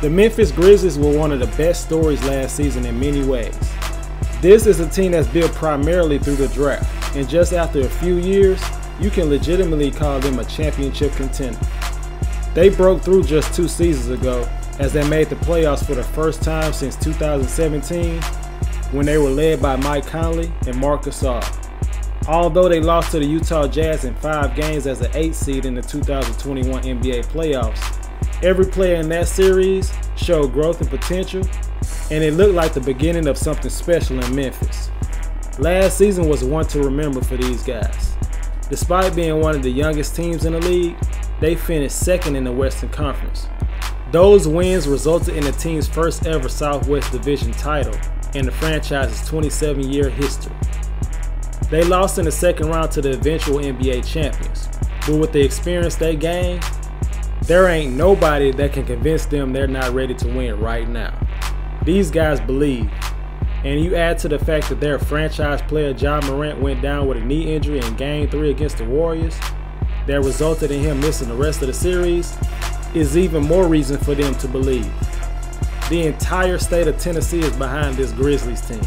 The Memphis Grizzlies were one of the best stories last season in many ways. This is a team that's built primarily through the draft, and just after a few years, you can legitimately call them a championship contender. They broke through just 2 seasons ago as they made the playoffs for the first time since 2017 when they were led by Mike Conley and Marc Gasol. Although they lost to the Utah Jazz in 5 games as an 8th seed in the 2021 NBA playoffs, every player in that series showed growth and potential, and it looked like the beginning of something special in Memphis. Last season was one to remember for these guys. Despite being one of the youngest teams in the league, they finished second in the Western Conference. Those wins resulted in the team's first ever Southwest Division title in the franchise's 27-year history. They lost in the second round to the eventual NBA champions, but with the experience they gained, there ain't nobody that can convince them they're not ready to win right now. These guys believe, and you add to the fact that their franchise player Ja Morant went down with a knee injury in Game 3 against the Warriors that resulted in him missing the rest of the series, is even more reason for them to believe. The entire state of Tennessee is behind this Grizzlies team.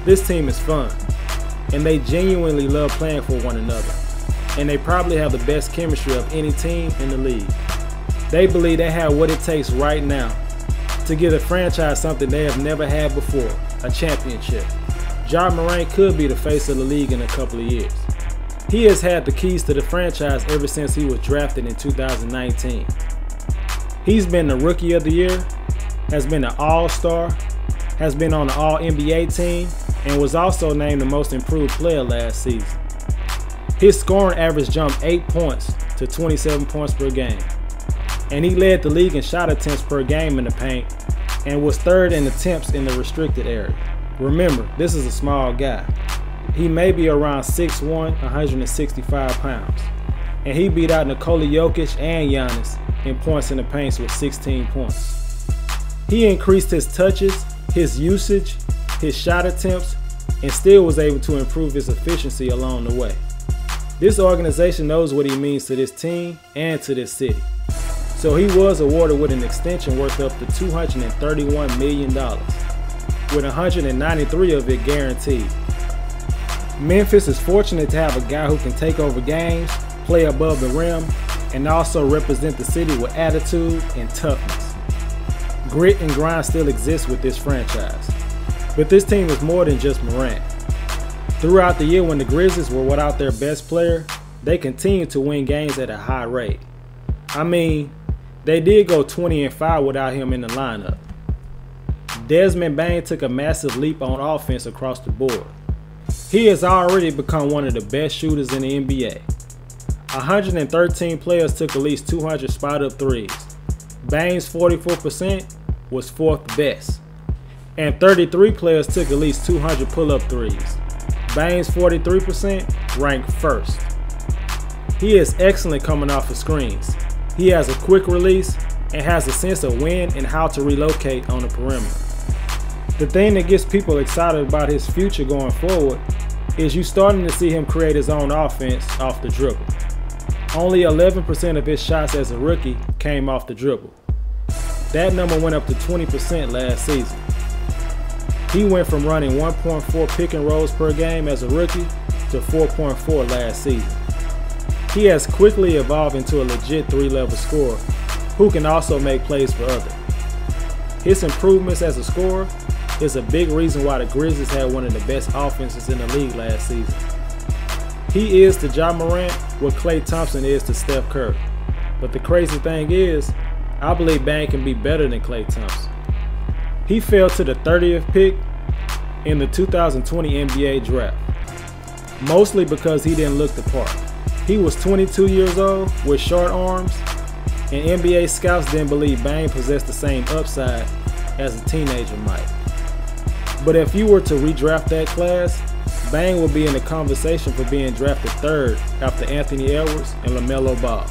This team is fun, and they genuinely love playing for one another, and they probably have the best chemistry of any team in the league. They believe they have what it takes right now to give the franchise something they have never had before, a championship. Ja Morant could be the face of the league in a couple of years. He has had the keys to the franchise ever since he was drafted in 2019. He's been the Rookie of the Year, has been an All-Star, has been on the All-NBA team, and was also named the Most Improved Player last season. His scoring average jumped 8 points to 27 points per game, and he led the league in shot attempts per game in the paint and was 3rd in attempts in the restricted area. Remember, this is a small guy. He may be around 6'1", 165 pounds, and he beat out Nikola Jokic and Giannis in points in the paint with 16 points. He increased his touches, his usage, his shot attempts, and still was able to improve his efficiency along the way. This organization knows what he means to this team and to this city. So he was awarded with an extension worth up to $231 million, with 193 of it guaranteed. Memphis is fortunate to have a guy who can take over games, play above the rim, and also represent the city with attitude and toughness. Grit and grind still exists with this franchise, but this team is more than just Morant. Throughout the year when the Grizzlies were without their best player, they continued to win games at a high rate. I mean, they did go 20-5 without him in the lineup. Desmond Bane took a massive leap on offense across the board. He has already become one of the best shooters in the NBA. 113 players took at least 200 spot-up threes. Bane's 44% was 4th best. And 33 players took at least 200 pull-up threes. Bane's 43% ranked 1st. He is excellent coming off of screens. He has a quick release and has a sense of when and how to relocate on the perimeter. The thing that gets people excited about his future going forward is you starting to see him create his own offense off the dribble. Only 11% of his shots as a rookie came off the dribble. That number went up to 20% last season. He went from running 1.4 pick and rolls per game as a rookie to 4.4 last season. He has quickly evolved into a legit 3-level scorer who can also make plays for others. His improvements as a scorer is a big reason why the Grizzlies had one of the best offenses in the league last season. He is to Ja Morant what Klay Thompson is to Steph Curry. But the crazy thing is, I believe Bane can be better than Klay Thompson. He fell to the 30th pick in the 2020 NBA draft, mostly because he didn't look the part. He was 22 years old with short arms, and NBA scouts didn't believe Bane possessed the same upside as a teenager might. But if you were to redraft that class, Bane would be in the conversation for being drafted 3rd after Anthony Edwards and LaMelo Ball.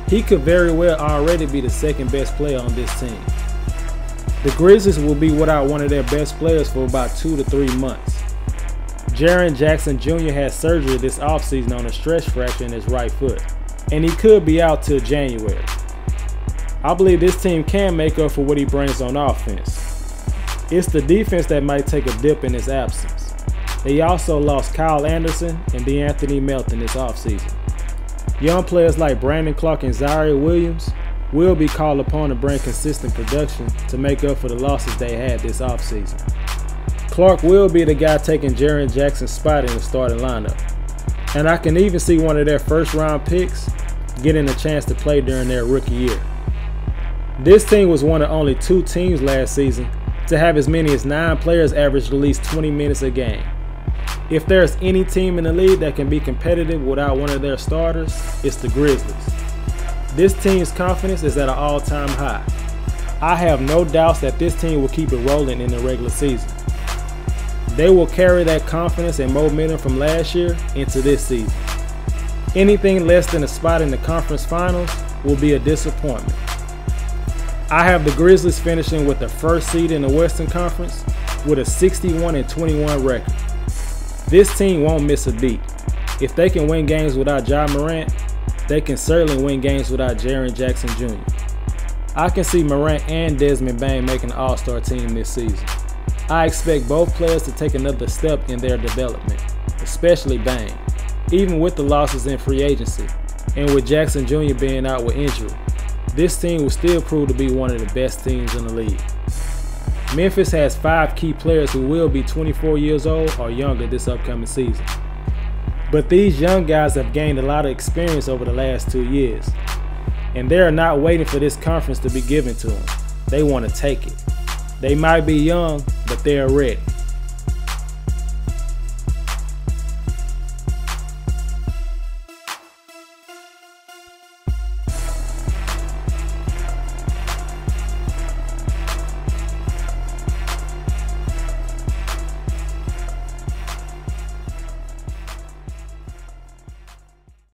He could very well already be the 2nd best player on this team. The Grizzlies will be without one of their best players for about 2 to 3 months. Jaren Jackson Jr. had surgery this offseason on a stress fracture in his right foot, and he could be out till January. I believe this team can make up for what he brings on offense. It's the defense that might take a dip in his absence. They also lost Kyle Anderson and DeAnthony Melton this offseason. Young players like Brandon Clark and Zaire Williams will be called upon to bring consistent production to make up for the losses they had this offseason. Clark will be the guy taking Jaren Jackson's spot in the starting lineup. And I can even see one of their first-round picks getting a chance to play during their rookie year. This team was one of only 2 teams last season to have as many as 9 players average at least 20 minutes a game. If there's any team in the league that can be competitive without one of their starters, it's the Grizzlies. This team's confidence is at an all-time high. I have no doubts that this team will keep it rolling in the regular season. They will carry that confidence and momentum from last year into this season. Anything less than a spot in the conference finals will be a disappointment. I have the Grizzlies finishing with the first seed in the Western Conference with a 61-21 record. This team won't miss a beat. If they can win games without Ja Morant, they can certainly win games without Jaren Jackson Jr. I can see Morant and Desmond Bane making an all-star team this season. I expect both players to take another step in their development, especially Bane, even with the losses in free agency, and with Jackson Jr. being out with injury. This team will still prove to be one of the best teams in the league. Memphis has 5 key players who will be 24 years old or younger this upcoming season. But these young guys have gained a lot of experience over the last 2 years, and they are not waiting for this conference to be given to them. They want to take it. They might be young, but they are ready.